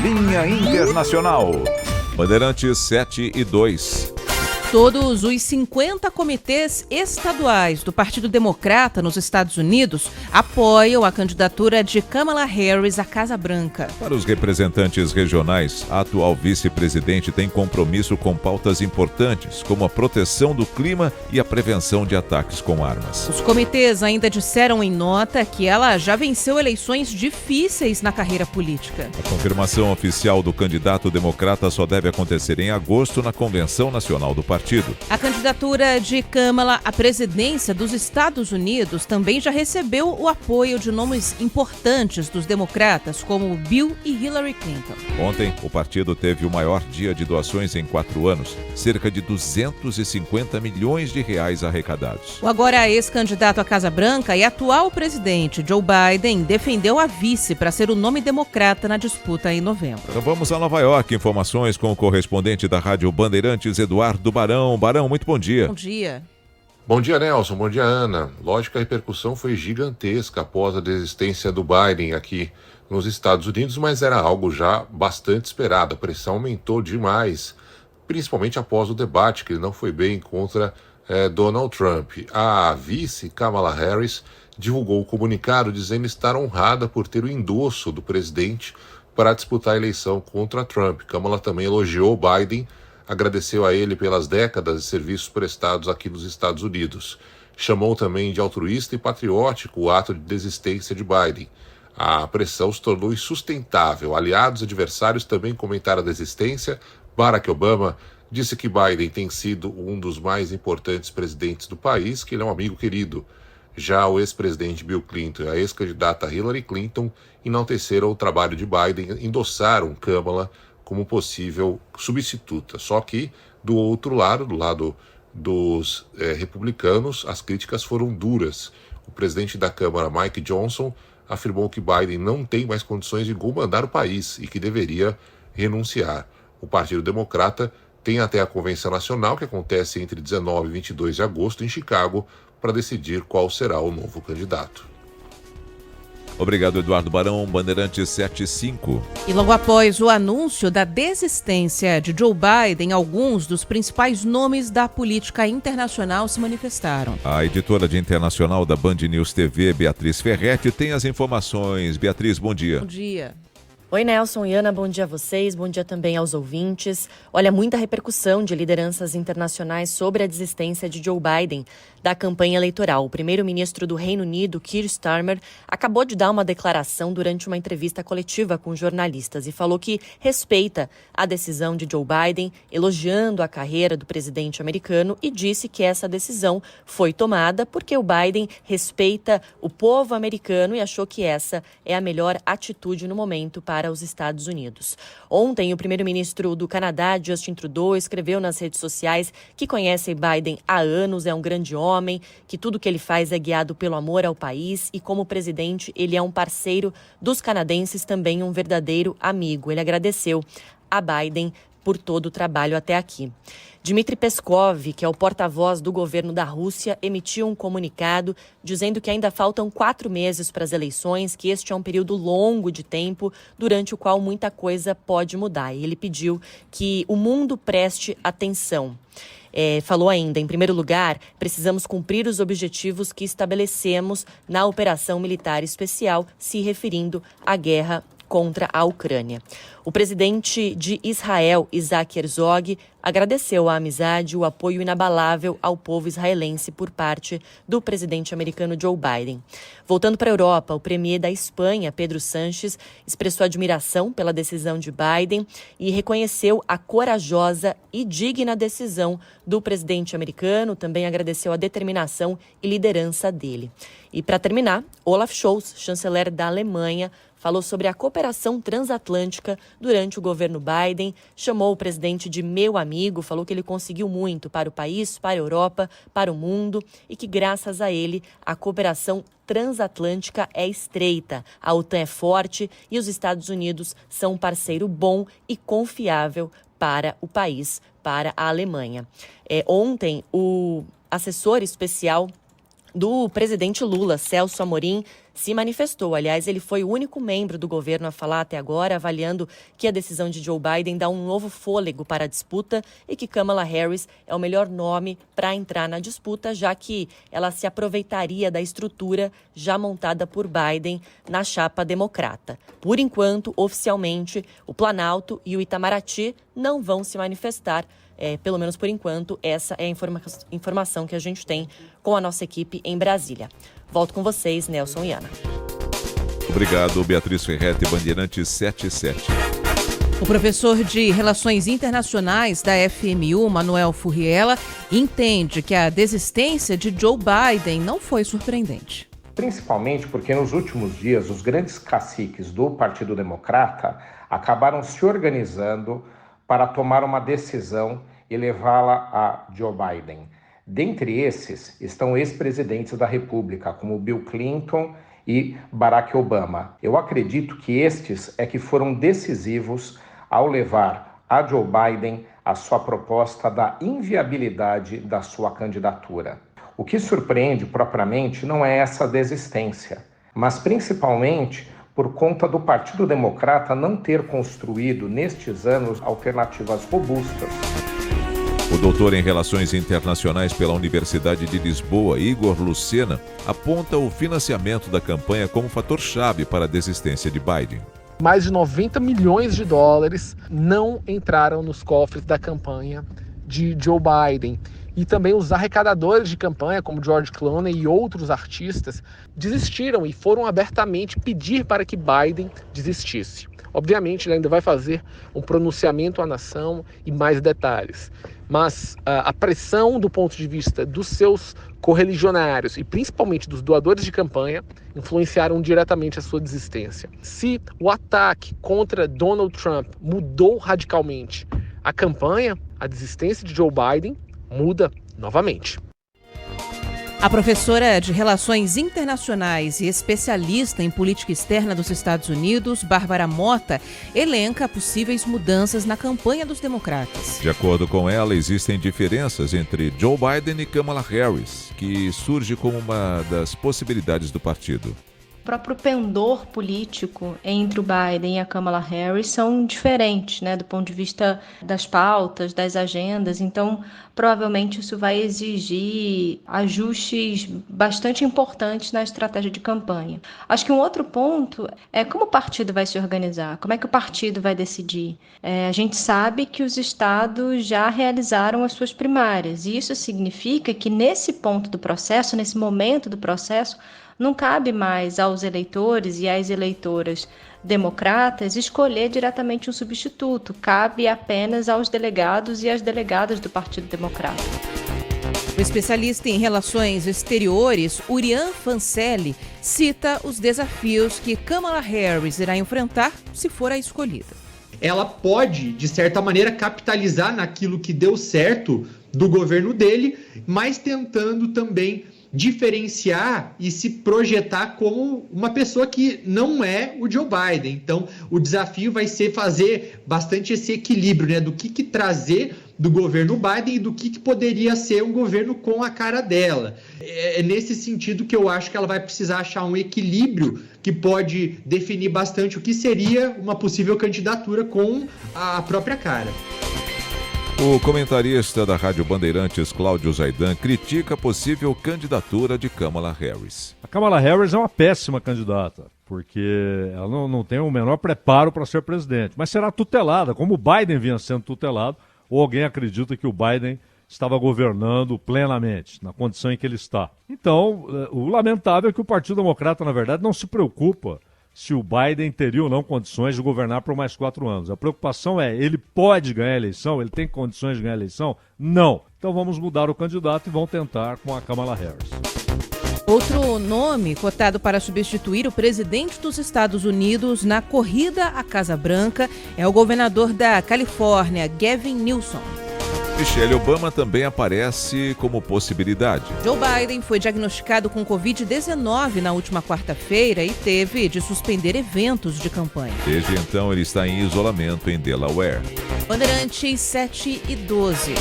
Linha Internacional. Bandeirantes 7 e 2. Todos os 50 comitês estaduais do Partido Democrata nos Estados Unidos apoiam a candidatura de Kamala Harris à Casa Branca. Para os representantes regionais, a atual vice-presidente tem compromisso com pautas importantes, como a proteção do clima e a prevenção de ataques com armas. Os comitês ainda disseram em nota que ela já venceu eleições difíceis na carreira política. A confirmação oficial do candidato democrata só deve acontecer em agosto na Convenção Nacional do Partido. A candidatura de Kamala à presidência dos Estados Unidos também já recebeu o apoio de nomes importantes dos democratas, como Bill e Hillary Clinton. Ontem, o partido teve o maior dia de doações em 4 anos, cerca de 250 milhões de reais arrecadados. O agora ex-candidato à Casa Branca e atual presidente Joe Biden defendeu a vice para ser o nome democrata na disputa em novembro. Então vamos a Nova York. Informações com o correspondente da Rádio Bandeirantes, Eduardo Barão. Barão, muito bom dia. Bom dia. Bom dia, Nelson. Bom dia, Ana. Lógico que a repercussão foi gigantesca após a desistência do Biden aqui nos Estados Unidos, mas era algo já bastante esperado. A pressão aumentou demais, principalmente após o debate, que ele não foi bem contra Donald Trump. A vice, Kamala Harris, divulgou o comunicado dizendo estar honrada por ter o endosso do presidente para disputar a eleição contra Trump. Kamala também elogiou Biden, agradeceu a ele pelas décadas de serviços prestados aqui nos Estados Unidos. Chamou também de altruísta e patriótico o ato de desistência de Biden. A pressão se tornou insustentável. Aliados e adversários também comentaram a desistência. Barack Obama disse que Biden tem sido um dos mais importantes presidentes do país, que ele é um amigo querido. Já o ex-presidente Bill Clinton e a ex-candidata Hillary Clinton enalteceram o trabalho de Biden, endossaram Kamala como possível substituta. Só que, do outro lado, do lado dos republicanos, as críticas foram duras. O presidente da Câmara, Mike Johnson, afirmou que Biden não tem mais condições de comandar o país e que deveria renunciar. O Partido Democrata tem até a Convenção Nacional, que acontece entre 19 e 22 de agosto, em Chicago, para decidir qual será o novo candidato. Obrigado, Eduardo Barão. Bandeirantes 7-5. E logo após o anúncio da desistência de Joe Biden, alguns dos principais nomes da política internacional se manifestaram. A editora de internacional da Band News TV, Beatriz Ferretti, tem as informações. Beatriz, bom dia. Bom dia. Oi, Nelson e Ana, bom dia a vocês, bom dia também aos ouvintes. Olha, muita repercussão de lideranças internacionais sobre a desistência de Joe Biden da campanha eleitoral. O primeiro-ministro do Reino Unido, Keir Starmer, acabou de dar uma declaração durante uma entrevista coletiva com jornalistas e falou que respeita a decisão de Joe Biden, elogiando a carreira do presidente americano, e disse que essa decisão foi tomada porque o Biden respeita o povo americano e achou que essa é a melhor atitude no momento para os Estados Unidos. Ontem, o primeiro-ministro do Canadá, Justin Trudeau, escreveu nas redes sociais que conhece Biden há anos, é um grande homem, que tudo que ele faz é guiado pelo amor ao país e, como presidente, ele é um parceiro dos canadenses, também um verdadeiro amigo. Ele agradeceu a Biden por todo o trabalho até aqui. Dmitry Peskov, que é o porta-voz do governo da Rússia, emitiu um comunicado dizendo que ainda faltam 4 meses para as eleições, que este é um período longo de tempo durante o qual muita coisa pode mudar. E ele pediu que o mundo preste atenção. Falou ainda, em primeiro lugar, precisamos cumprir os objetivos que estabelecemos na operação militar especial, se referindo à guerra contra a Ucrânia. O presidente de Israel, Isaac Herzog, agradeceu a amizade e o apoio inabalável ao povo israelense por parte do presidente americano Joe Biden. Voltando para a Europa, o premier da Espanha, Pedro Sánchez, expressou admiração pela decisão de Biden e reconheceu a corajosa e digna decisão do presidente americano, também agradeceu a determinação e liderança dele. E para terminar, Olaf Scholz, chanceler da Alemanha, falou sobre a cooperação transatlântica durante o governo Biden, chamou o presidente de meu amigo, falou que ele conseguiu muito para o país, para a Europa, para o mundo e que, graças a ele, a cooperação transatlântica é estreita, a OTAN é forte e os Estados Unidos são um parceiro bom e confiável para o país, para a Alemanha. Ontem, o assessor especial do presidente Lula, Celso Amorim, se manifestou. Aliás, ele foi o único membro do governo a falar até agora, avaliando que a decisão de Joe Biden dá um novo fôlego para a disputa e que Kamala Harris é o melhor nome para entrar na disputa, já que ela se aproveitaria da estrutura já montada por Biden na chapa democrata. Por enquanto, oficialmente, o Planalto e o Itamaraty não vão se manifestar. Pelo menos por enquanto, essa é a informação que a gente tem com a nossa equipe em Brasília. Volto com vocês, Nelson e Ana. Obrigado, Beatriz Ferretti, Bandeirantes 77. O professor de Relações Internacionais da FMU, Manuel Furriela, entende que a desistência de Joe Biden não foi surpreendente. Principalmente porque nos últimos dias os grandes caciques do Partido Democrata acabaram se organizando para tomar uma decisão e levá-la a Joe Biden. Dentre esses estão ex-presidentes da República, como Bill Clinton e Barack Obama. Eu acredito que estes é que foram decisivos ao levar a Joe Biden a sua proposta da inviabilidade da sua candidatura. O que surpreende propriamente não é essa desistência, mas principalmente por conta do Partido Democrata não ter construído nestes anos alternativas robustas. O doutor em Relações Internacionais pela Universidade de Lisboa, Igor Lucena, aponta o financiamento da campanha como fator-chave para a desistência de Biden. Mais de 90 milhões de dólares não entraram nos cofres da campanha de Joe Biden. E também os arrecadadores de campanha, como George Clooney e outros artistas, desistiram e foram abertamente pedir para que Biden desistisse. Obviamente, ele ainda vai fazer um pronunciamento à nação e mais detalhes. Mas a pressão do ponto de vista dos seus correligionários e principalmente dos doadores de campanha influenciaram diretamente a sua desistência. Se o ataque contra Donald Trump mudou radicalmente a campanha, a desistência de Joe Biden muda novamente. A professora de Relações Internacionais e especialista em política externa dos Estados Unidos, Bárbara Mota, elenca possíveis mudanças na campanha dos democratas. De acordo com ela, existem diferenças entre Joe Biden e Kamala Harris, que surge como uma das possibilidades do partido. O próprio pendor político entre o Biden e a Kamala Harris são diferentes, do ponto de vista das pautas, das agendas. Então, provavelmente isso vai exigir ajustes bastante importantes na estratégia de campanha. Acho que um outro ponto é como o partido vai se organizar, como é que o partido vai decidir. A gente sabe que os estados já realizaram as suas primárias, e isso significa que nesse ponto do processo, nesse momento do processo, não cabe mais aos eleitores e às eleitoras democratas escolher diretamente um substituto. Cabe apenas aos delegados e às delegadas do Partido Democrata. O especialista em relações exteriores, Urian Fancelli, cita os desafios que Kamala Harris irá enfrentar se for a escolhida. Ela pode, de certa maneira, capitalizar naquilo que deu certo do governo dele, mas tentando também diferenciar e se projetar como uma pessoa que não é o Joe Biden. Então, o desafio vai ser fazer bastante esse equilíbrio, do que trazer do governo Biden e do que poderia ser um governo com a cara dela. É nesse sentido que eu acho que ela vai precisar achar um equilíbrio que pode definir bastante o que seria uma possível candidatura com a própria cara. O comentarista da Rádio Bandeirantes, Cláudio Zaidan, critica a possível candidatura de Kamala Harris. A Kamala Harris é uma péssima candidata, porque ela não tem o menor preparo para ser presidente, mas será tutelada, como o Biden vinha sendo tutelado, ou alguém acredita que o Biden estava governando plenamente, na condição em que ele está. Então, o lamentável é que o Partido Democrata, na verdade, não se preocupa se o Biden teria ou não condições de governar por mais 4 anos. A preocupação é, ele pode ganhar a eleição? Ele tem condições de ganhar a eleição? Não. Então vamos mudar o candidato e vão tentar com a Kamala Harris. Outro nome cotado para substituir o presidente dos Estados Unidos na corrida à Casa Branca é o governador da Califórnia, Gavin Newsom. Michelle Obama também aparece como possibilidade. Joe Biden foi diagnosticado com Covid-19 na última quarta-feira e teve de suspender eventos de campanha. Desde então, ele está em isolamento em Delaware. Bandeirantes 7 e 12.